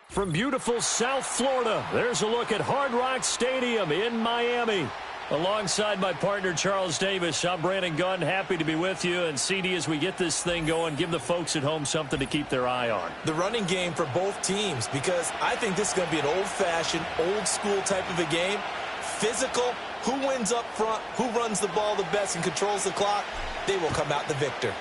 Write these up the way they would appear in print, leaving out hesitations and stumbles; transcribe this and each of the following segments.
From beautiful South Florida, there's a look at Hard Rock Stadium in Miami. Alongside my partner, Charles Davis, I'm Brandon Gunn. Happy to be with you. And CD, as we get this thing going, give the folks at home something to keep their eye on. The running game for both teams, because I think this is going to be an old-fashioned, old-school type of a game. Physical, who wins up front, who runs the ball the best and controls the clock, they will come out the victor.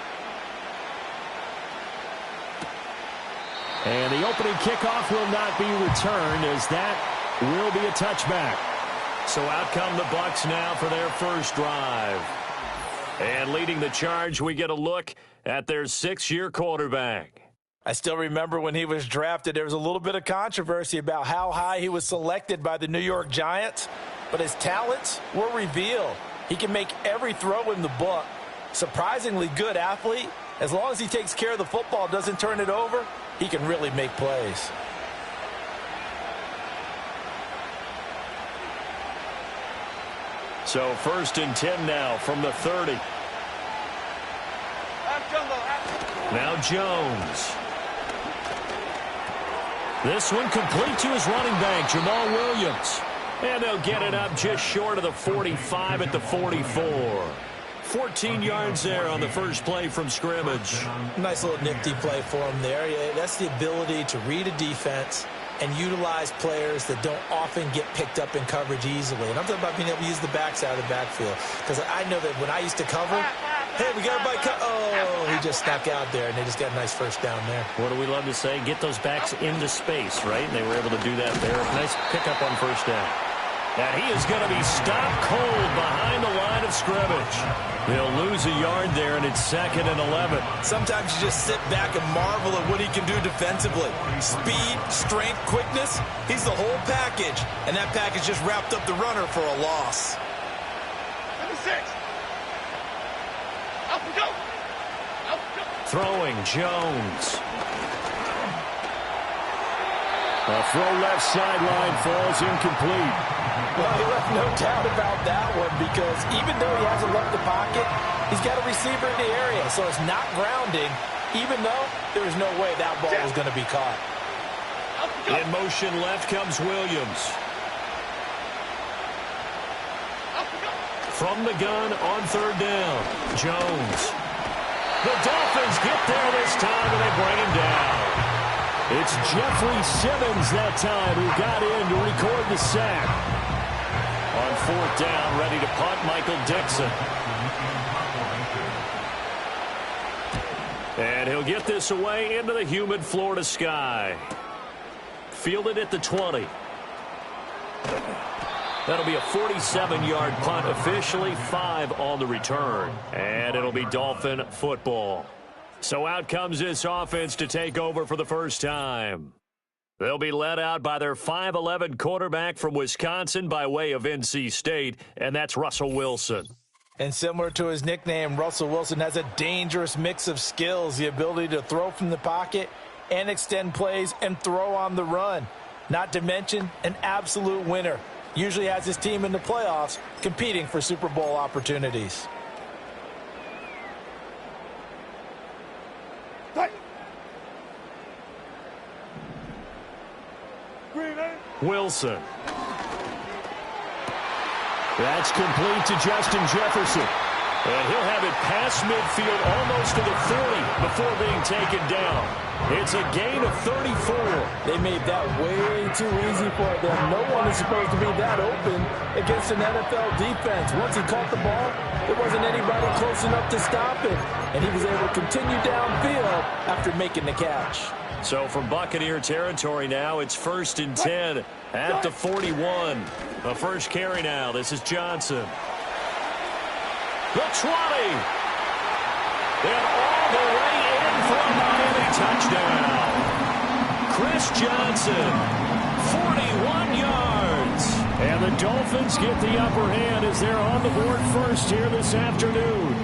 And the opening kickoff will not be returned, as that will be a touchback. So out come the Bucs now for their first drive. And leading the charge, we get a look at their 6-year quarterback. I still remember when he was drafted, there was a little bit of controversy about how high he was selected by the New York Giants, but his talents were revealed. He can make every throw in the book. Surprisingly good athlete. As long as he takes care of the football, doesn't turn it over, he can really make plays. So 1st and 10 now from the 30. Now Jones. This one complete to his running back, Jamal Williams. And they'll get it up just short of the 45 at the 44. 14 yards there on the first play from scrimmage. Nice little nifty play for him there. Yeah, that's the ability to read a defense and utilize players that don't often get picked up in coverage easily. And I'm talking about being able to use the backside of the backfield. Because I know that when I used to cover, hey, we got everybody oh, he just snuck out there, and they just got a nice first down there. What do we love to say? Get those backs into space, right? And they were able to do that there. Nice pickup on first down. And he is going to be stopped cold behind the line of scrimmage. They'll lose a yard there, and it's 2nd and 11. Sometimes you just sit back and marvel at what he can do defensively. Speed, strength, quickness, he's the whole package. And that package just wrapped up the runner for a loss. Number 6. Up we go. Up we go. Throwing, Jones. A throw left sideline falls incomplete. Well, he left no doubt about that one, because even though he hasn't left the pocket, he's got a receiver in the area, so it's not grounding, even though there is no way that ball was going to be caught. In motion left comes Williams. From the gun on 3rd down, Jones. The Dolphins get there this time, and they bring him down. It's Jeffrey Simmons that time who got in to record the sack. On 4th down, ready to punt, Michael Dixon. And he'll get this away into the humid Florida sky. Fielded at the 20. That'll be a 47-yard punt, officially 5 on the return. And it'll be Dolphin football. So out comes this offense to take over for the first time. They'll be led out by their 5'11" quarterback from Wisconsin by way of NC State, and that's Russell Wilson. And similar to his nickname, Russell Wilson has a dangerous mix of skills, the ability to throw from the pocket and extend plays and throw on the run. Not to mention an absolute winner. Usually has his team in the playoffs competing for Super Bowl opportunities. Wilson. That's complete to Justin Jefferson. And he'll have it past midfield almost to the 40 before being taken down. It's a gain of 34. They made that way too easy for them. No one is supposed to be that open against an NFL defense. Once he caught the ball, there wasn't anybody close enough to stop it. And he was able to continue downfield after making the catch. So from Buccaneer territory now, it's 1st and 10 at the 41. The first carry now. This is Johnson. The 20. And all the way in for a Miami touchdown. Chris Johnson, 41 yards. And the Dolphins get the upper hand as they're on the board first here this afternoon.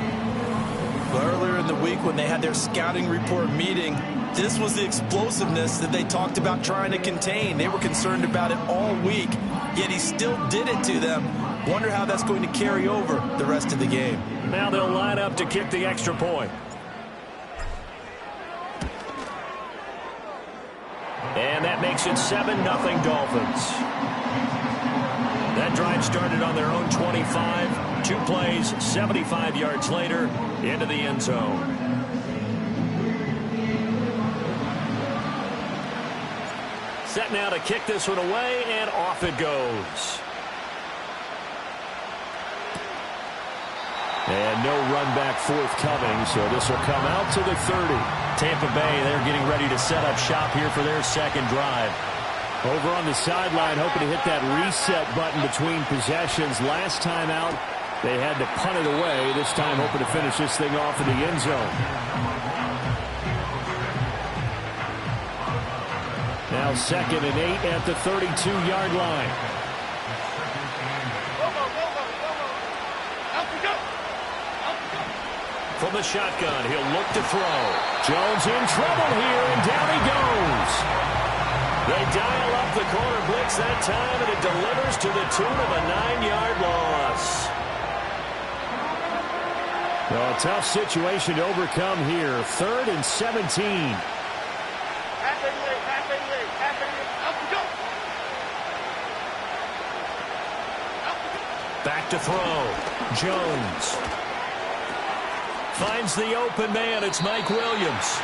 Earlier in the week when they had their scouting report meeting, this was the explosiveness that they talked about trying to contain. They were concerned about it all week, yet he still did it to them. Wonder how that's going to carry over the rest of the game. Now they'll line up to kick the extra point. And that makes it 7-0 Dolphins. That drive started on their own 25. 2 plays, 75 yards later, into the end zone. Set now to kick this one away, and off it goes. And no run back forthcoming, so this will come out to the 30. Tampa Bay, they're getting ready to set up shop here for their second drive. Over on the sideline, hoping to hit that reset button between possessions. Last time out, they had to punt it away. This time hoping to finish this thing off in the end zone. Now 2nd and 8 at the 32-yard line. From the shotgun, he'll look to throw. Jones in trouble here, and down he goes. They dial up the corner blitz that time, and it delivers to the tune of a 9-yard loss. Well, a tough situation to overcome here. 3rd and 17. Back to throw. Jones finds the open man. It's Mike Williams.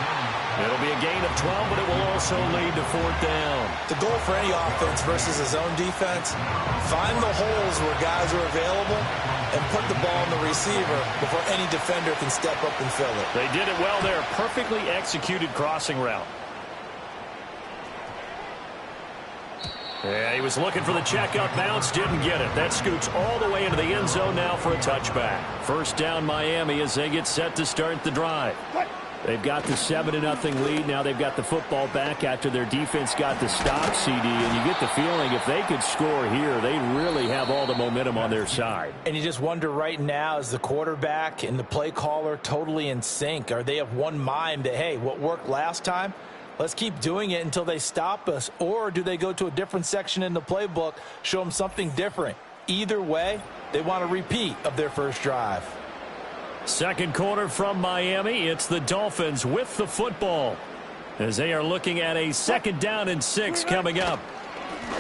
It'll be a gain of 12, but it will also lead to 4th down. The goal for any offense versus a zone defense, find the holes where guys are available and put the ball in the receiver before any defender can step up and fill it. They did it well there. Perfectly executed crossing route. Yeah, he was looking for the check-up bounce, didn't get it. That scoots all the way into the end zone now for a touchback. 1st down Miami as they get set to start the drive. They've got the 7-0 lead. Now they've got the football back after their defense got the stop, CD. And you get the feeling if they could score here, they really have all the momentum on their side. And you just wonder right now, is the quarterback and the play caller totally in sync? Are they of one mind that, hey, what worked last time, let's keep doing it until they stop us? Or do they go to a different section in the playbook, show them something different? Either way, they want a repeat of their first drive. Second quarter from Miami. It's the Dolphins with the football as they are looking at a 2nd down and 6 coming up.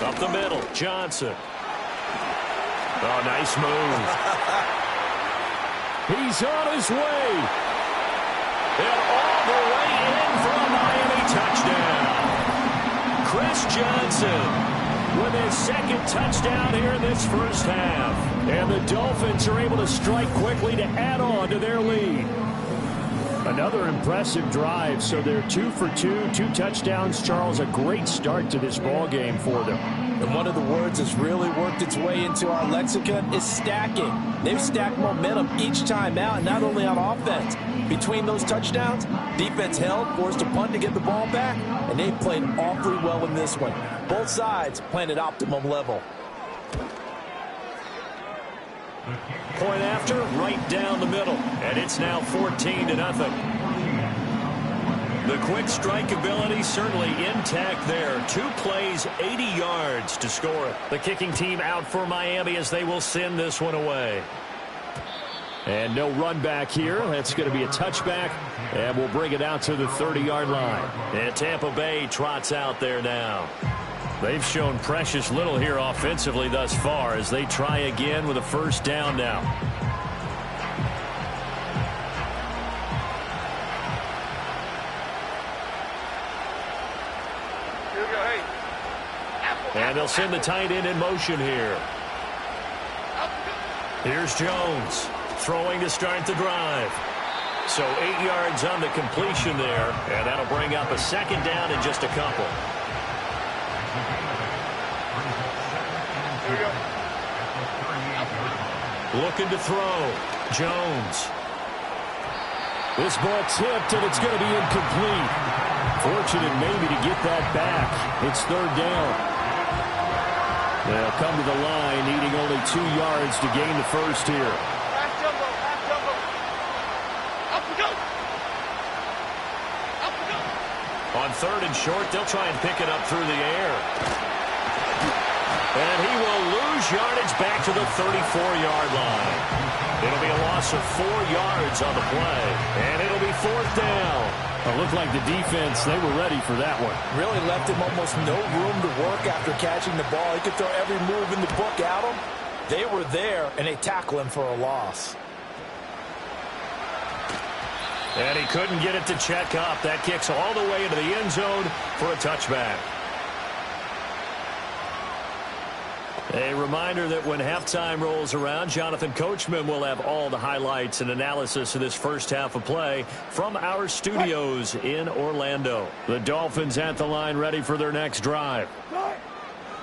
Up the middle, Johnson. Oh, nice move. He's on his way. And all the way in for a Miami touchdown. Chris Johnson with his 2nd touchdown here in this first half. And the Dolphins are able to strike quickly to add on to their lead. Another impressive drive, so they're 2 for 2, 2 touchdowns. Charles, a great start to this ball game for them. And one of the words that's really worked its way into our lexicon is stacking. They've stacked momentum each time out, not only on offense. Between those touchdowns, defense held, forced a punt to get the ball back, and they played awfully well in this one. Both sides playing at optimum level. Point after, right down the middle, and it's now 14-0. The quick strike ability certainly intact there. 2 plays, 80 yards to score it. The kicking team out for Miami as they will send this one away. And no run back here. That's going to be a touchback, and we'll bring it out to the 30-yard line. And Tampa Bay trots out there now. They've shown precious little here offensively thus far as they try again with a 1st down now. And they'll send the tight end in motion here. Here's Jones throwing to start the drive. So 8 yards on the completion there, and that'll bring up a 2nd down in just a couple. Looking to throw. Jones. This ball tipped, and it's going to be incomplete. Fortunate maybe to get that back. It's 3rd down. They'll come to the line, needing only 2 yards to gain the first here. On 3rd and short, they'll try and pick it up through the air. And he will lose yardage back to the 34-yard line. It'll be a loss of 4 yards on the play. And it'll be 4th down. It looked like the defense, they were ready for that one. Really left him almost no room to work after catching the ball. He could throw every move in the book at him. They were there, and they tackle him for a loss. And he couldn't get it to check up. That kicks all the way into the end zone for a touchback. A reminder that when halftime rolls around, Jonathan Coachman will have all the highlights and analysis of this first half of play from our studios in Orlando. The Dolphins at the line ready for their next drive.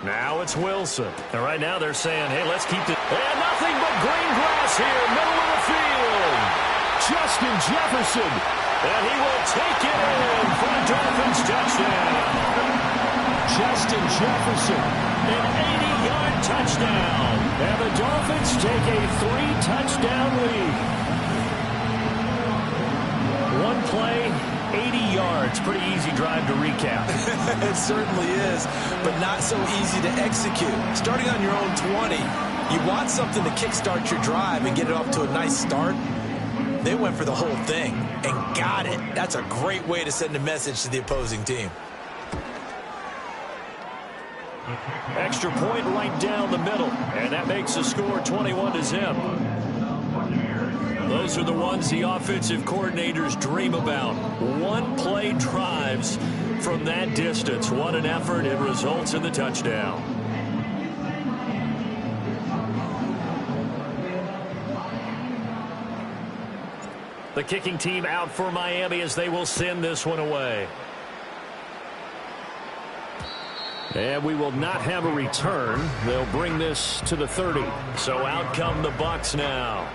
Now it's Wilson. And right now they're saying, hey, let's keep it. And nothing but green grass here, middle of the field. Justin Jefferson. And he will take it in for a Dolphins touchdown. Justin Jefferson, an 80-yard touchdown. And the Dolphins take a 3-touchdown lead. One play, 80 yards. Pretty easy drive to recap. It certainly is, but not so easy to execute. Starting on your own 20, you want something to kickstart your drive and get it off to a nice start. They went for the whole thing and got it. That's a great way to send a message to the opposing team. Extra point right down the middle, and that makes the score 21-0. Those are the ones the offensive coordinators dream about. One-play drives from that distance. What an effort. It results in the touchdown. The kicking team out for Miami as they will send this one away. And we will not have a return. They'll bring this to the 30. So out come the Bucs now.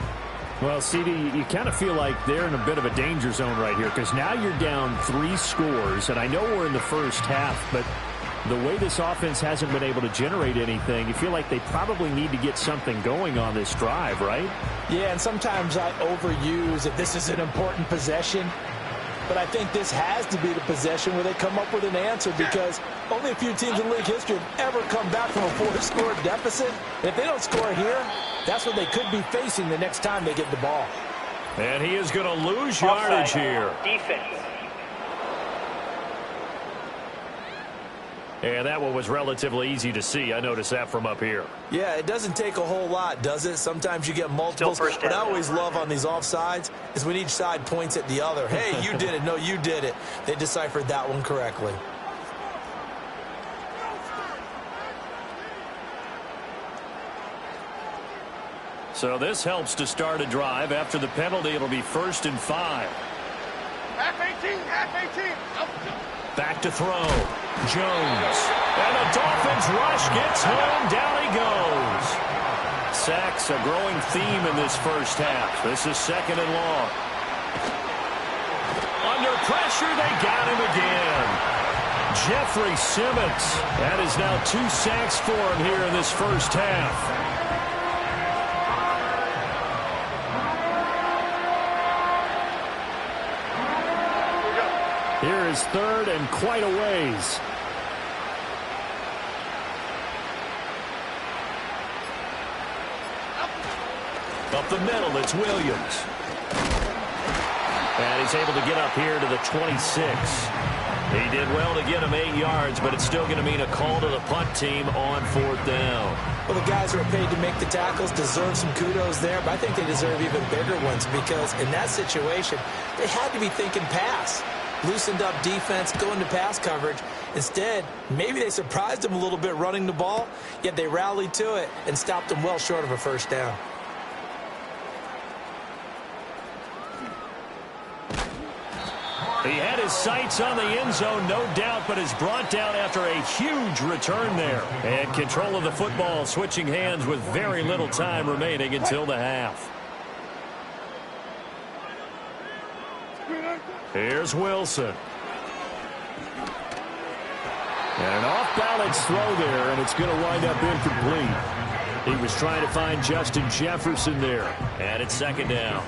Well, CD, you kind of feel like they're in a bit of a danger zone right here because now you're down 3 scores. And I know we're in the first half, but the way this offense hasn't been able to generate anything, you feel like they probably need to get something going on this drive, right? Yeah, and sometimes I overuse if this is an important possession. But I think this has to be the possession where they come up with an answer because only a few teams in league history have ever come back from a 4-score deficit. And if they don't score here, that's what they could be facing the next time they get the ball. And he is going to lose yardage here. Defense. And that one was relatively easy to see. I noticed that from up here. Yeah, it doesn't take a whole lot, does it? Sometimes you get multiples. What I always love on these offsides is when each side points at the other. Hey, you did it. No, you did it. They deciphered that one correctly. So this helps to start a drive. After the penalty, it'll be 1st and 5. Half 18, half 18. Back to throw. Jones. And the Dolphins rush gets home. Down he goes. Sacks a growing theme in this first half. This is 2nd and long. Under pressure, they got him again. Jeffrey Simmons. That is now 2 sacks for him here in this first half. Here is 3rd and quite a ways. Up the middle, it's Williams. And he's able to get up here to the 26. He did well to get him 8 yards, but it's still going to mean a call to the punt team on 4th down. Well, the guys who are paid to make the tackles deserve some kudos there, but I think they deserve even bigger ones because in that situation, they had to be thinking pass. Loosened up defense, going to pass coverage. Instead, maybe they surprised them a little bit running the ball, yet they rallied to it and stopped them well short of a 1st down. He had his sights on the end zone, no doubt, but is brought down after a huge return there. And control of the football switching hands with very little time remaining until the half. Here's Wilson. And an off-balance throw there, and it's going to wind up incomplete. He was trying to find Justin Jefferson there. And it's 2nd down.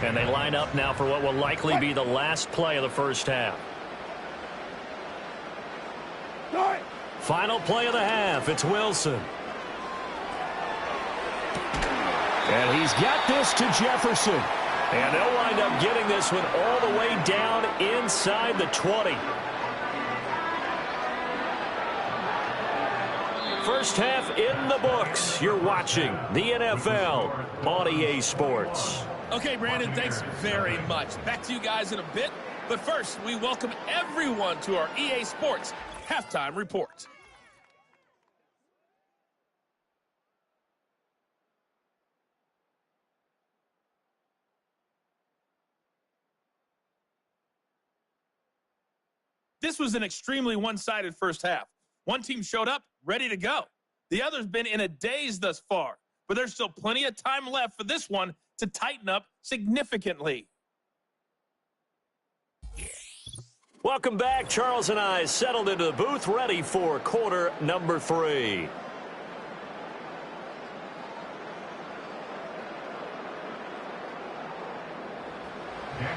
And they line up now for what will likely be the last play of the first half. Final play of the half. It's Wilson. And he's got this to Jefferson. And they'll wind up getting this one all the way down inside the 20. First half in the books. You're watching the NFL on EA Sports. Okay, Brandon, thanks very much. Back to you guys in a bit. But first, we welcome everyone to our EA Sports Halftime Report. This was an extremely one-sided first half. One team showed up, ready to go. The other's been in a daze thus far, but there's still plenty of time left for this one to tighten up significantly. Welcome back. Charles and I settled into the booth, ready for quarter number 3.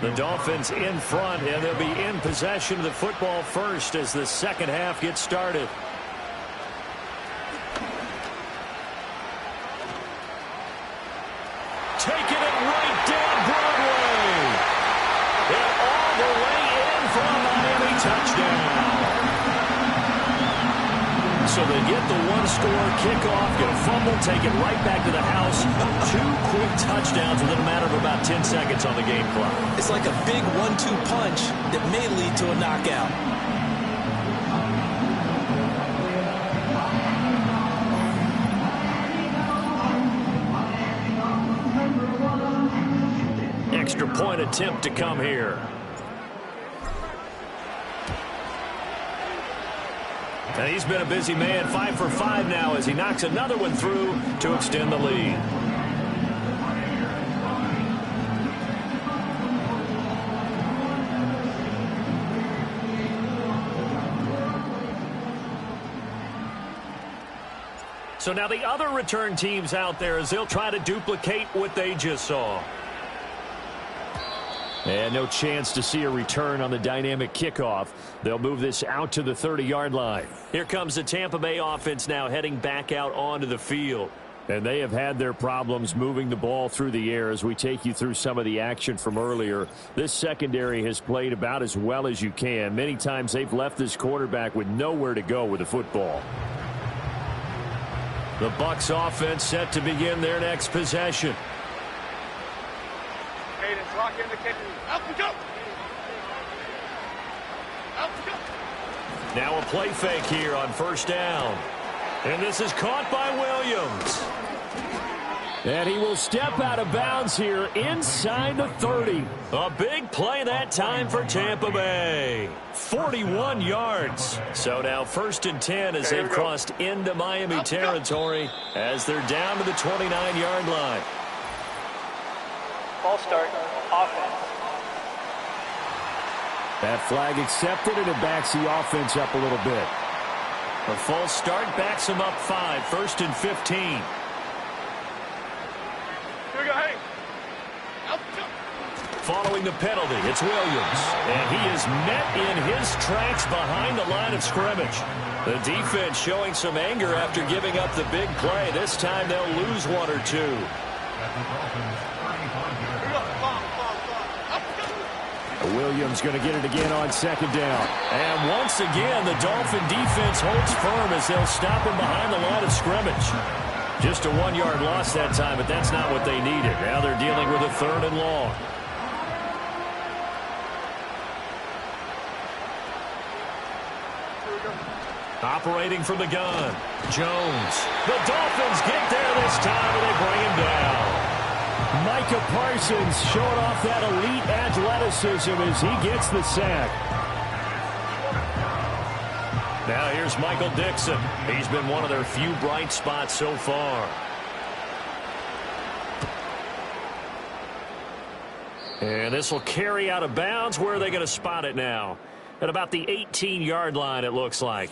The Dolphins in front, and they'll be in possession of the football first as the second half gets started. Taking it right down Broadway. And all the way in for a Miami touchdown. So they get the one-score kickoff, get a fumble, take it right back to the house. 2 quick touchdowns within a matter of about 10 seconds on the game clock. It's like a big 1-2 punch that may lead to a knockout. Extra point attempt to come here. And he's been a busy man, 5 for 5 now as he knocks another one through to extend the lead. So now the other return teams out there as they'll try to duplicate what they just saw. And no chance to see a return on the dynamic kickoff. They'll move this out to the 30-yard line. Here comes the Tampa Bay offense now heading back out onto the field. And they have had their problems moving the ball through the air as we take you through some of the action from earlier. This secondary has played about as well as you can. Many times they've left this quarterback with nowhere to go with the football. The Bucs offense set to begin their next possession. Cadence, lock in the kick. Out we go. Out we go. Now a play fake here on first down. And this is caught by Williams. And he will step out of bounds here inside the 30. A big play that time for Tampa Bay. 41 yards. So now 1st and 10 as they've crossed into Miami territory as they're down to the 29-yard line. False start, offense. That flag accepted, and it backs the offense up a little bit. A false start backs them up 5, 1st and 15. Here we go, hey. Out we go. Following the penalty, it's Williams. And he is met in his tracks behind the line of scrimmage. The defense showing some anger after giving up the big play. This time they'll lose 1 or 2. Williams going to get it again on 2nd down. And once again, the Dolphin defense holds firm as they'll stop him behind the line of scrimmage. Just a 1-yard loss that time, but that's not what they needed. Now they're dealing with a 3rd and long. Operating from the gun, Jones. The Dolphins get there this time, and they bring him down. Micah Parsons showing off that elite athleticism as he gets the sack. Now here's Michael Dixon. He's been one of their few bright spots so far. And this will carry out of bounds. Where are they going to spot it now? At about the 18-yard line, it looks like.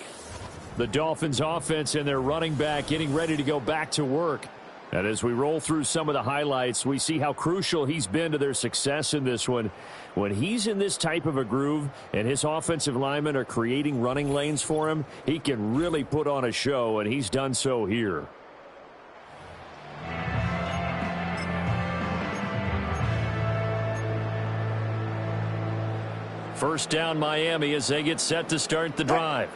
The Dolphins offense and their running back getting ready to go back to work. And as we roll through some of the highlights, we see how crucial he's been to their success in this one. When he's in this type of a groove and his offensive linemen are creating running lanes for him, he can really put on a show, and he's done so here. First down, Miami, as they get set to start the drive.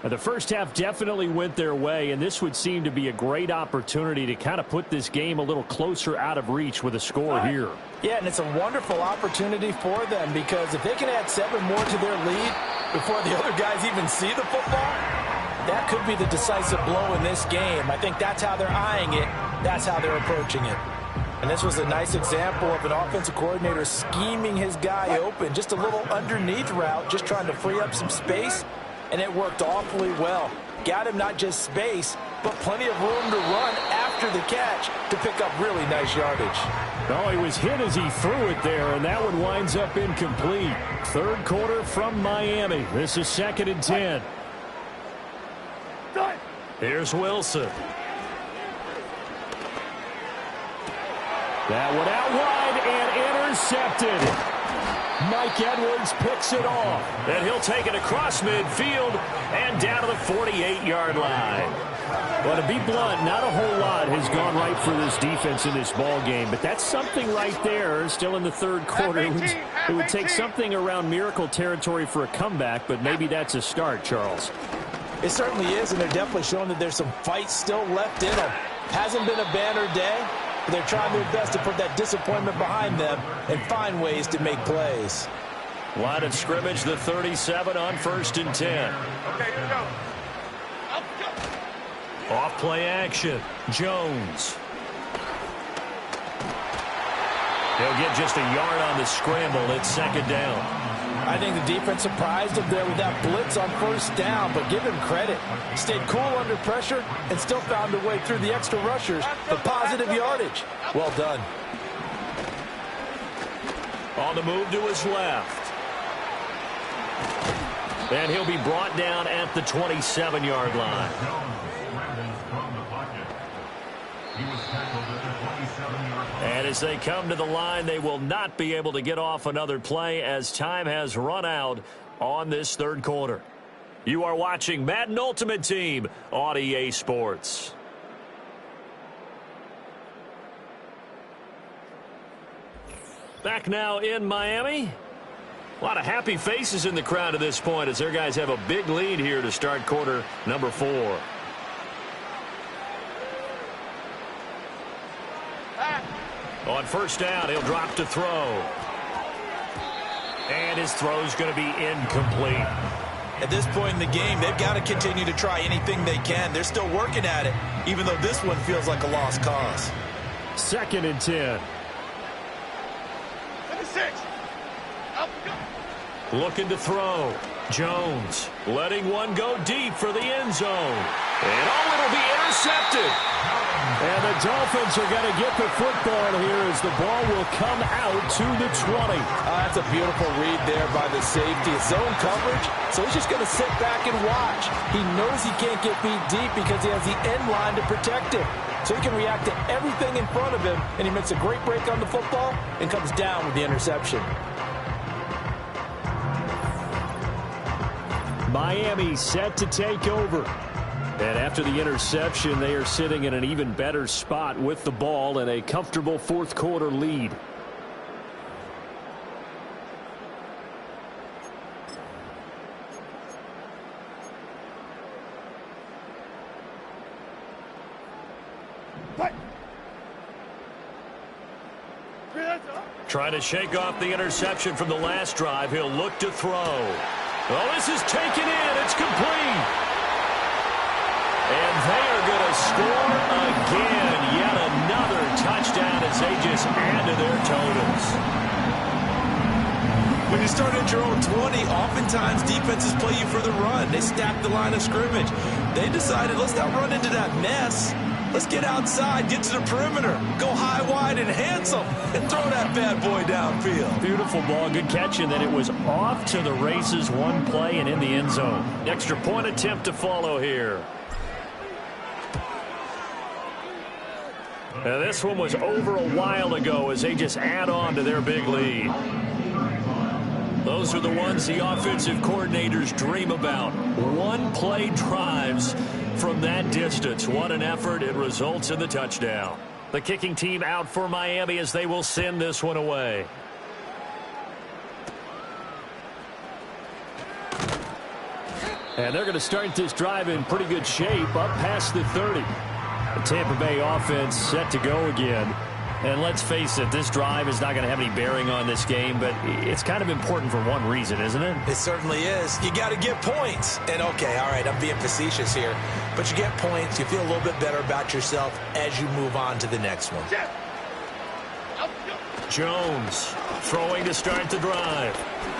Now, the first half definitely went their way, and this would seem to be a great opportunity to kind of put this game a little closer out of reach with a score here. Yeah, and it's a wonderful opportunity for them, because if they can add 7 more to their lead before the other guys even see the football, that could be the decisive blow in this game. I think that's how they're eyeing it. That's how they're approaching it. And this was a nice example of an offensive coordinator scheming his guy open. Just a little underneath route, just trying to free up some space, and it worked awfully well. Got him not just space, but plenty of room to run after the catch to pick up really nice yardage. Oh, he was hit as he threw it there, and that one winds up incomplete. Third quarter from Miami. This is 2nd and 10. Here's Wilson. That one out wide and intercepted. Mike Edwards picks it off. And he'll take it across midfield and down to the 48-yard line. Well, to be blunt, not a whole lot has gone right for this defense in this ball game, but that's something right there. Still in the third quarter. It would take something around miracle territory for a comeback, but maybe that's a start, Charles. It certainly is, and they're definitely showing that there's some fight still left in them. Hasn't been a banner day, but they're trying their best to put that disappointment behind them and find ways to make plays. Line of scrimmage, the 37 on 1st and 10. Okay, here we go. Up, go. Off play action. Jones. He'll get just a yard on the scramble. It's 2nd down. I think the defense surprised him there with that blitz on 1st down, but give him credit. Stayed cool under pressure and still found a way through the extra rushers for positive yardage. Well done. On the move to his left. And he'll be brought down at the 27-yard line. And as they come to the line, they will not be able to get off another play as time has run out on this third quarter. You are watching Madden Ultimate Team on EA Sports. Back now in Miami. A lot of happy faces in the crowd at this point as their guys have a big lead here to start quarter number 4. On 1st down, he'll drop to throw. And his throw's going to be incomplete. At this point in the game, they've got to continue to try anything they can. They're still working at it, even though this one feels like a lost cause. 2nd and 10. 76. Up, go. Looking to throw. Jones letting one go deep for the end zone. And it'll be intercepted. And the Dolphins are going to get the football here as the ball will come out to the 20. That's a beautiful read there by the safety. It's zone coverage, so he's just going to sit back and watch. He knows he can't get beat deep because he has the end line to protect him. So he can react to everything in front of him, and he makes a great break on the football and comes down with the interception. Miami set to take over. And after the interception, they are sitting in an even better spot with the ball and a comfortable fourth quarter lead. Trying to shake off the interception from the last drive. He'll look to throw. Well, this is taken in. It's complete. And they are going to score again. Yet another touchdown as they just add to their totals. When you start at your own 20, oftentimes defenses play you for the run. They stack the line of scrimmage. They decided, let's not run into that mess. Let's get outside, get to the perimeter, go high, wide, and handsome, and throw that bad boy downfield. Beautiful ball, good catch, and then it was off to the races, one play and in the end zone. Extra point attempt to follow here. Now, this one was over a while ago as they just add on to their big lead. Those are the ones the offensive coordinators dream about. One-play drives from that distance. What an effort. It results in the touchdown. The kicking team out for Miami as they will send this one away. And they're going to start this drive in pretty good shape up past the 30. The Tampa Bay offense set to go again. And let's face it, this drive is not going to have any bearing on this game, but it's kind of important for one reason, isn't it? It certainly is. You got to get points. And, okay, all right, I'm being facetious here. But you get points. You feel a little bit better about yourself as you move on to the next one. Jones throwing to start the drive.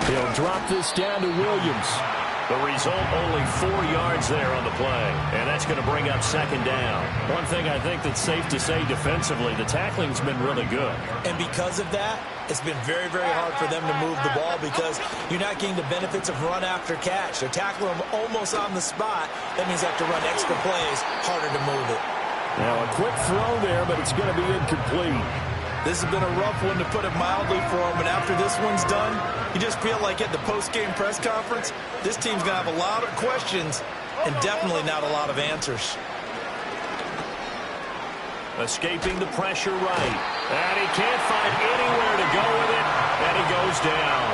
He'll drop this down to Williams. The result, only 4 yards there on the play, and that's going to bring up second down. One thing I think that's safe to say defensively, the tackling's been really good. And because of that, it's been very, very hard for them to move the ball because you're not getting the benefits of run after catch. They're tackling them almost on the spot. That means they have to run extra plays, harder to move it. Now a quick throw there, but it's going to be incomplete. This has been a rough one, to put it mildly, for them. And after this one's done, you just feel like at the post-game press conference, this team's going to have a lot of questions and definitely not a lot of answers. Escaping the pressure right. And he can't find anywhere to go with it, and he goes down.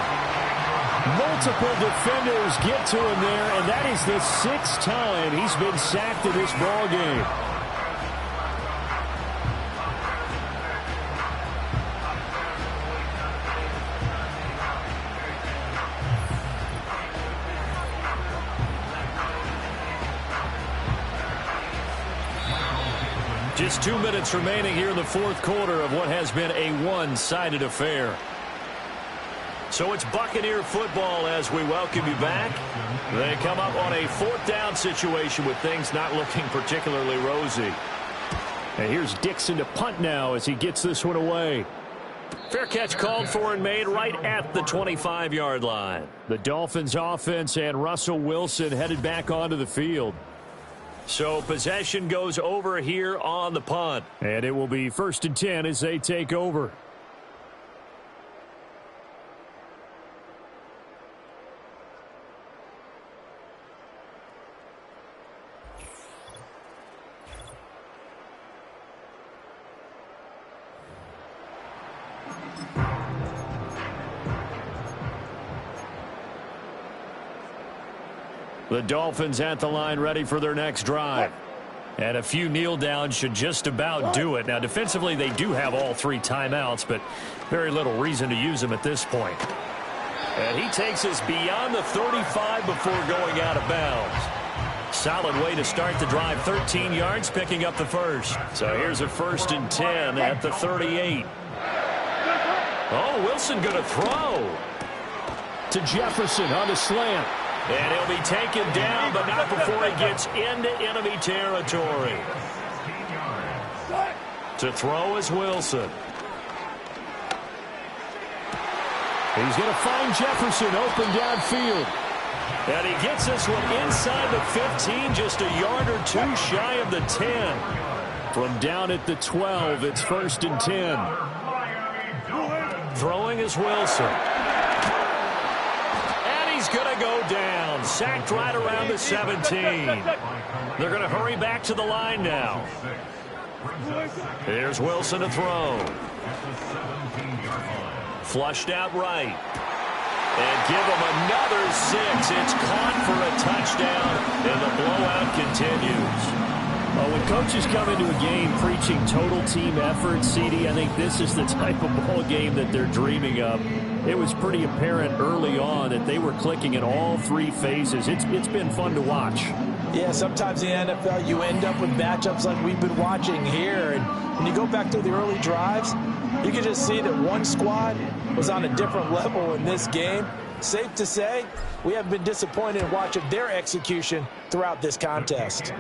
Multiple defenders get to him there, and that is the 6th time he's been sacked in this ball game. Just 2 minutes remaining here in the fourth quarter of what has been a one-sided affair. So it's Buccaneer football as we welcome you back. They come up on a 4th down situation with things not looking particularly rosy. And here's Dixon to punt now as he gets this one away. Fair catch called for and made right at the 25-yard line. The Dolphins offense and Russell Wilson headed back onto the field. So possession goes over here on the punt. And it will be 1st and 10 as they take over. The Dolphins at the line ready for their next drive. And a few kneel downs should just about do it. Now, defensively, they do have all 3 timeouts, but very little reason to use them at this point. And he takes us beyond the 35 before going out of bounds. Solid way to start the drive. 13 yards, picking up the first. So here's a 1st and 10 at the 38. Oh, Wilson going to throw. To Jefferson on the slant. And he'll be taken down, but not before he gets into enemy territory. To throw is Wilson. He's going to find Jefferson open downfield. And he gets this one inside the 15, just a yard or 2 shy of the 10. From down at the 12, it's 1st and 10. Throwing is Wilson. He's going to go down. Sacked right around the 17. They're going to hurry back to the line now. Here's Wilson to throw. Flushed out right. And give him another 6. It's caught for a touchdown, and the blowout continues. Well, when coaches come into a game preaching total team effort, CD, I think this is the type of ball game that they're dreaming of. It was pretty apparent early on that they were clicking in all 3 phases. It's been fun to watch. Yeah, sometimes in the NFL you end up with matchups like we've been watching here. And when you go back to the early drives, you can just see that one squad was on a different level in this game. Safe to say, we haven't been disappointed in watching their execution throughout this contest.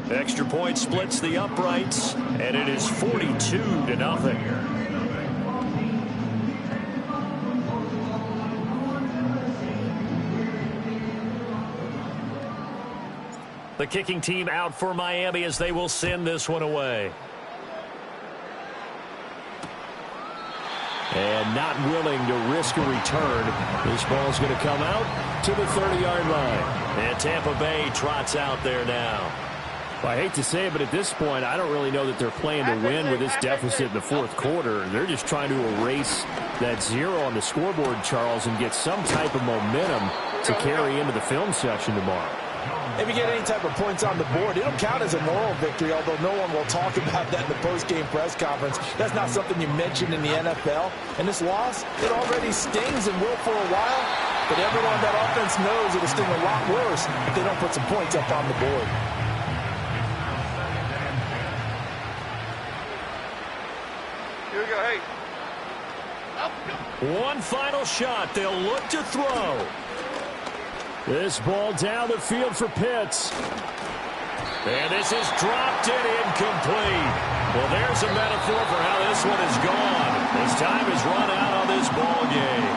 Extra point splits the uprights, and it is 42-0. The kicking team out for Miami as they will send this one away. And not willing to risk a return. This ball's going to come out to the 30-yard line. And Tampa Bay trots out there now. Well, I hate to say it, but at this point, I don't really know that they're playing to win with this deficit in the fourth quarter. They're just trying to erase that 0 on the scoreboard, Charles, and get some type of momentum to carry into the film session tomorrow. If you get any type of points on the board, it'll count as a moral victory, although no one will talk about that in the post-game press conference. That's not something you mentioned in the NFL. And this loss, it already stings and will for a while, but everyone on that offense knows it'll sting a lot worse if they don't put some points up on the board. Here we go, hey. One final shot. They'll look to throw. This ball down the field for Pitts. And this is dropped and incomplete. Well, there's a metaphor for how this one is gone. As time has run out on this ball game.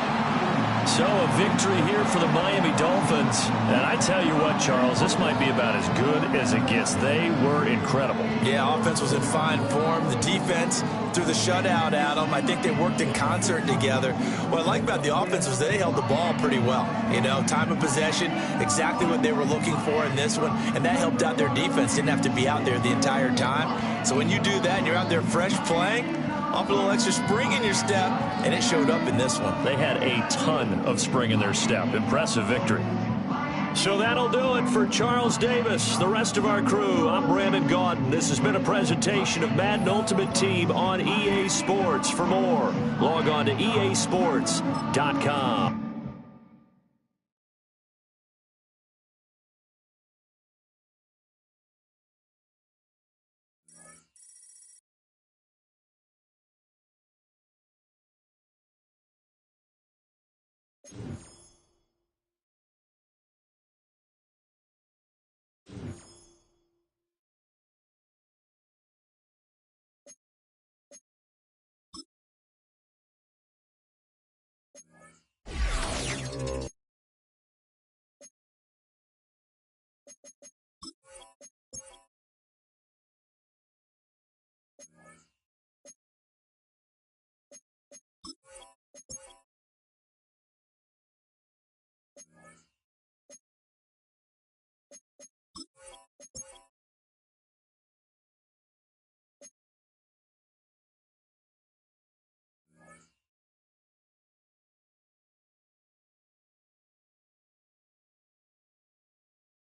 So a victory here for the Miami Dolphins. And I tell you what, Charles, this might be about as good as it gets. They were incredible. Yeah, offense was in fine form. The defense threw the shutout at them. I think they worked in concert together. What I like about the offense was they held the ball pretty well. You know, time of possession, exactly what they were looking for in this one. And that helped out their defense. Didn't have to be out there the entire time. So when you do that and you're out there fresh playing, off a little extra spring in your step, and it showed up in this one. They had a ton of spring in their step. Impressive victory. So that'll do it for Charles Davis, the rest of our crew. I'm Brandon Gaudin. This has been a presentation of Madden Ultimate Team on EA Sports. For more, log on to easports.com.